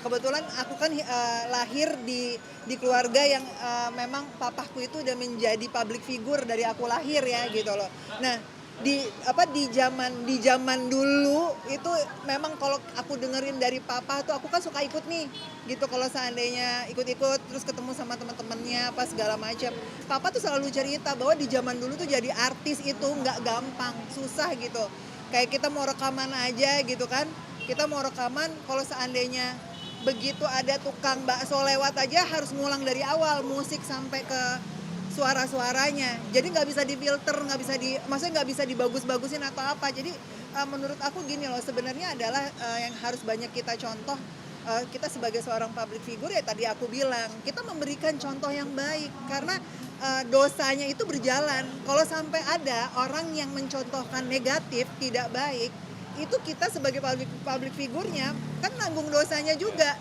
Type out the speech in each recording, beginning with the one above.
kebetulan aku kan lahir di keluarga yang memang papaku itu udah menjadi public figure dari aku lahir ya gitu loh. Nah, di zaman dulu itu memang kalau aku dengerin dari papa tuh aku kan suka ikut nih gitu, kalau seandainya ikut-ikut terus ketemu sama teman-temannya apa segala macam. Papa tuh selalu cerita bahwa di zaman dulu tuh jadi artis itu nggak gampang, susah gitu. Kayak kita mau rekaman aja gitu kan, kita mau rekaman kalau seandainya begitu ada tukang bakso lewat aja harus ngulang dari awal musik sampai ke suara-suaranya, jadi nggak bisa difilter, maksudnya nggak bisa dibagus-bagusin atau apa. Jadi menurut aku gini loh, sebenarnya adalah yang harus banyak kita contoh, kita sebagai seorang public figure ya tadi aku bilang kita memberikan contoh yang baik, karena dosanya itu berjalan. Kalau sampai ada orang yang mencontohkan negatif tidak baik, itu kita sebagai public figurnya kan nanggung dosanya juga,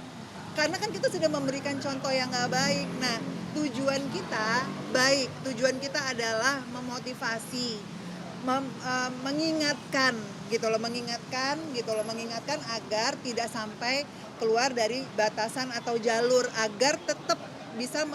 karena kan kita sudah memberikan contoh yang nggak baik. Nah, tujuan kita baik, tujuan kita adalah memotivasi, mengingatkan mengingatkan agar tidak sampai keluar dari batasan atau jalur, agar tetap bisa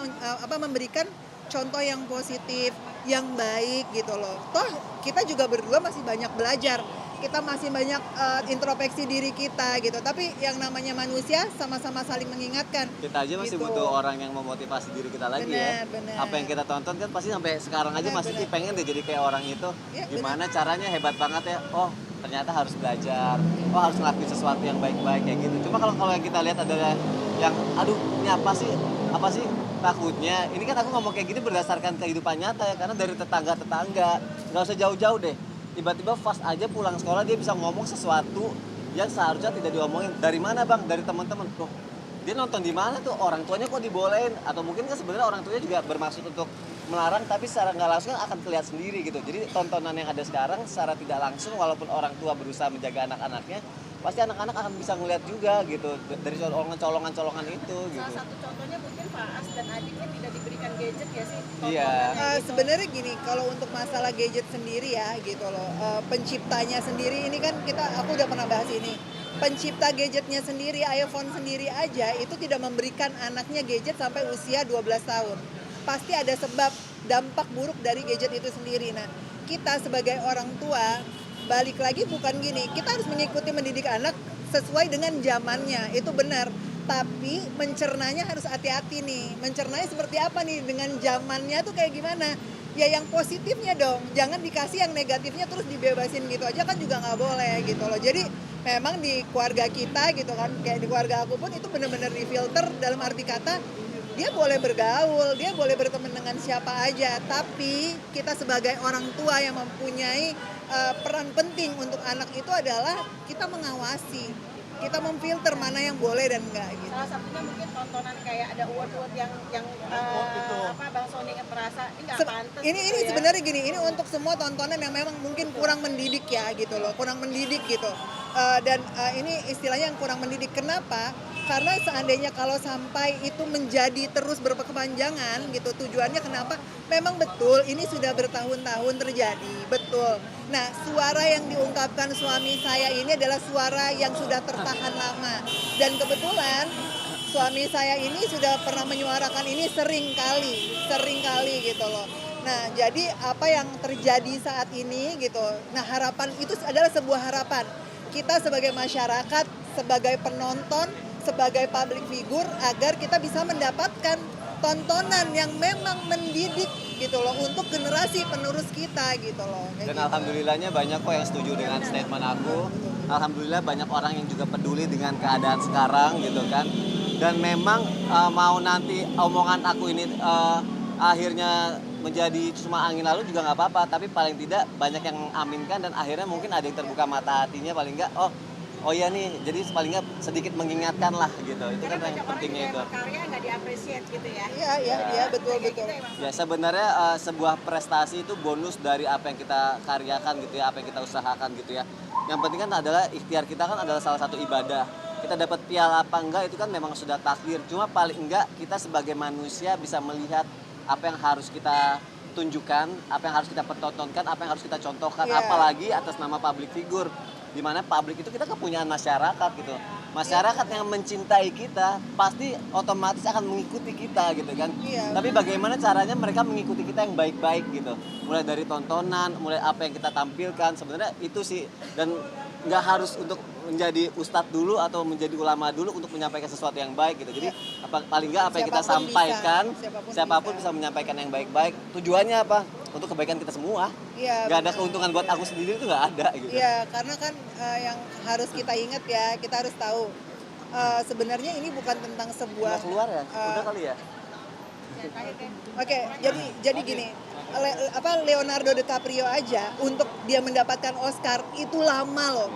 memberikan contoh yang positif, yang baik gitu loh. Toh kita juga berdua masih banyak belajar, kita masih banyak introspeksi diri kita gitu. Tapi yang namanya manusia sama-sama saling mengingatkan. Kita aja masih gitu. butuh orang yang memotivasi diri kita lagi ya. Bener. Apa yang kita tonton kan pasti sampai sekarang aja masih pengen deh jadi kayak orang itu. Ya, Gimana caranya, hebat banget ya. Oh, ternyata harus belajar. Oh, harus ngelakuin sesuatu yang baik-baik kayak gitu. Cuma kalau yang kita lihat adalah yang aduh, ini apa sih? Takutnya. Ini kan aku ngomong kayak gini berdasarkan kehidupan nyata ya, karena dari tetangga-tetangga. Nggak usah jauh-jauh deh. Tiba-tiba fast aja pulang sekolah dia bisa ngomong sesuatu yang seharusnya tidak diomongin. Dari mana bang? Dari teman-teman. Loh, dia nonton di mana tuh? Orang tuanya kok dibolehin? Atau mungkin kan sebenarnya orang tuanya juga bermaksud untuk melarang, tapi secara nggak langsung kan akan terlihat sendiri gitu. Jadi tontonan yang ada sekarang secara tidak langsung, walaupun orang tua berusaha menjaga anak-anaknya, pasti anak-anak akan bisa ngeliat juga gitu dari colongan-colongan itu gitu. Salah satu contohnya mungkin Pak As dan adiknya tidak diberikan gadget ya sih? Iya. Gitu. Sebenarnya gini, kalau untuk masalah gadget sendiri ya gitu loh, penciptanya sendiri ini kan aku udah pernah bahas ini. Pencipta gadgetnya sendiri, iPhone sendiri aja itu tidak memberikan anaknya gadget sampai usia 12 tahun. Pasti ada sebab dampak buruk dari gadget itu sendiri. Nah, kita sebagai orang tua balik lagi bukan gini, kita harus mengikuti mendidik anak sesuai dengan zamannya, itu benar. Tapi mencernanya harus hati-hati nih. Mencernanya seperti apa nih, dengan zamannya tuh kayak gimana? Ya yang positifnya dong, jangan dikasih yang negatifnya terus dibebasin gitu aja kan juga nggak boleh gitu loh. Jadi memang di keluarga kita gitu kan, kayak di keluarga aku pun itu benar-benar difilter, dalam arti kata dia boleh bergaul, dia boleh berteman dengan siapa aja, tapi kita sebagai orang tua yang mempunyai peran penting untuk anak itu adalah kita mengawasi, kita memfilter mana yang boleh dan enggak gitu. Salah satunya mungkin tontonan kayak ada award yang Bang Sony merasa ini nggak pantas. Ini ya. sebenarnya gini, ini untuk semua tontonan yang memang mungkin kurang mendidik ya gitu loh, kurang mendidik gitu. Dan ini istilahnya yang kurang mendidik. Kenapa? Karena seandainya kalau sampai itu menjadi terus berkepanjangan gitu, tujuannya kenapa? Memang betul ini sudah bertahun-tahun terjadi, betul. Nah, suara yang diungkapkan suami saya ini adalah suara yang sudah tertahan lama. Dan kebetulan suami saya ini sudah pernah menyuarakan ini sering kali gitu loh. Nah, jadi apa yang terjadi saat ini gitu. Nah, harapan itu adalah sebuah harapan. Kita sebagai masyarakat, sebagai penonton, sebagai public figure, agar kita bisa mendapatkan tontonan yang memang mendidik gitu loh untuk generasi penerus kita gitu loh. Dan gitu. alhamdulillahnya banyak kok yang setuju dengan statement aku. Alhamdulillah banyak orang yang juga peduli dengan keadaan sekarang gitu kan. Dan memang mau nanti omongan aku ini akhirnya menjadi cuma angin lalu juga nggak apa-apa. Tapi paling tidak banyak yang aminkan dan akhirnya mungkin ada yang terbuka mata hatinya, paling nggak oh iya nih, jadi paling nggak sedikit mengingatkan lah gitu. Itu kan yang pentingnya itu. Karya nggak diapresiasi gitu ya. Iya, betul. Ya sebenarnya sebuah prestasi itu bonus dari apa yang kita karyakan gitu ya, apa yang kita usahakan gitu ya. Yang penting kan adalah ikhtiar kita kan adalah salah satu ibadah. Kita dapat piala apa enggak itu kan memang sudah takdir. Cuma paling enggak kita sebagai manusia bisa melihat apa yang harus kita tunjukkan, apa yang harus kita pertontonkan, apa yang harus kita contohkan, apalagi atas nama public figure. Di mana publik itu kita kepunyaan masyarakat gitu. masyarakat yang mencintai kita pasti otomatis akan mengikuti kita gitu kan. Iya. Tapi bagaimana caranya mereka mengikuti kita yang baik-baik gitu. Mulai dari tontonan, mulai apa yang kita tampilkan, sebenarnya itu sih. Dan nggak harus untuk menjadi ustadz dulu atau menjadi ulama dulu untuk menyampaikan sesuatu yang baik gitu. Jadi paling nggak apa yang kita Siapapun sampaikan, bisa. siapapun bisa menyampaikan yang baik-baik. Tujuannya apa? Untuk kebaikan kita semua. Iya, Nggak ada benar. keuntungan buat aku sendiri itu nggak ada gitu. Iya, karena kan yang harus kita ingat ya, kita harus tahu sebenarnya ini bukan tentang sebuah Udah keluar ya? Udah kali ya? Oke, jadi gini, Leonardo DiCaprio aja untuk dia mendapatkan Oscar itu lama loh.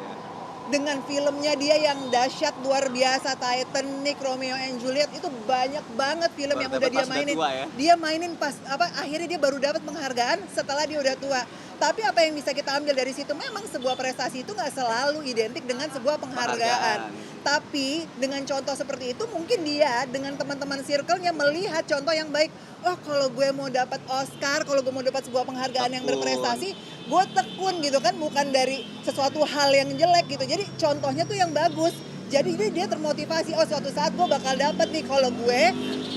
Dengan filmnya dia yang dahsyat luar biasa, Titanic, Romeo and Juliet, itu banyak banget film Baru yang dapat udah dia pas udah mainin. tua ya? Dia mainin pas akhirnya dia baru dapat penghargaan setelah dia udah tua. Tapi apa yang bisa kita ambil dari situ, memang sebuah prestasi itu nggak selalu identik dengan sebuah penghargaan. Tapi dengan contoh seperti itu mungkin dia dengan teman-teman circle-nya melihat contoh yang baik. Oh, kalau gue mau dapat Oscar, kalau gue mau dapat sebuah penghargaan yang Tekun. berprestasi, gue tekun gitu kan, bukan dari sesuatu hal yang jelek gitu. Jadi contohnya tuh yang bagus. Jadi dia termotivasi, oh suatu saat gue bakal dapat nih kalau gue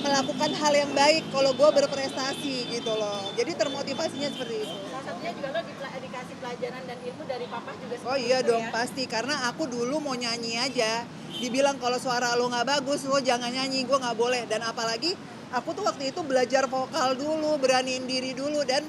melakukan hal yang baik, kalau gue berprestasi gitu loh. Jadi termotivasinya seperti itu. Salah satunya juga lo dikasih pelajaran dan ilmu dari papa juga Oh seperti iya itu dong ya. pasti, karena aku dulu mau nyanyi aja, dibilang kalau suara lo nggak bagus, lo jangan nyanyi, gue nggak boleh. Dan apalagi aku tuh waktu itu belajar vokal dulu, beraniin diri dulu, dan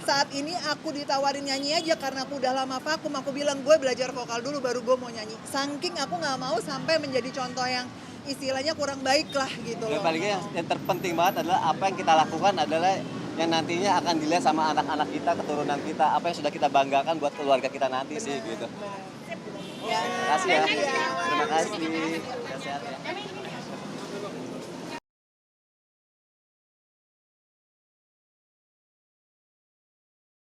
saat ini aku ditawarin nyanyi aja karena aku udah lama vakum, aku bilang gue belajar vokal dulu baru gue mau nyanyi. Saking aku nggak mau sampai menjadi contoh yang istilahnya kurang baik lah gitu Dan loh. paling nggak yang terpenting banget adalah apa yang kita lakukan adalah yang nantinya akan dilihat sama anak-anak kita, keturunan kita, apa yang sudah kita banggakan buat keluarga kita nanti sih gitu. Ya. Terima kasih ya. Terima kasih. Sehat-sehat.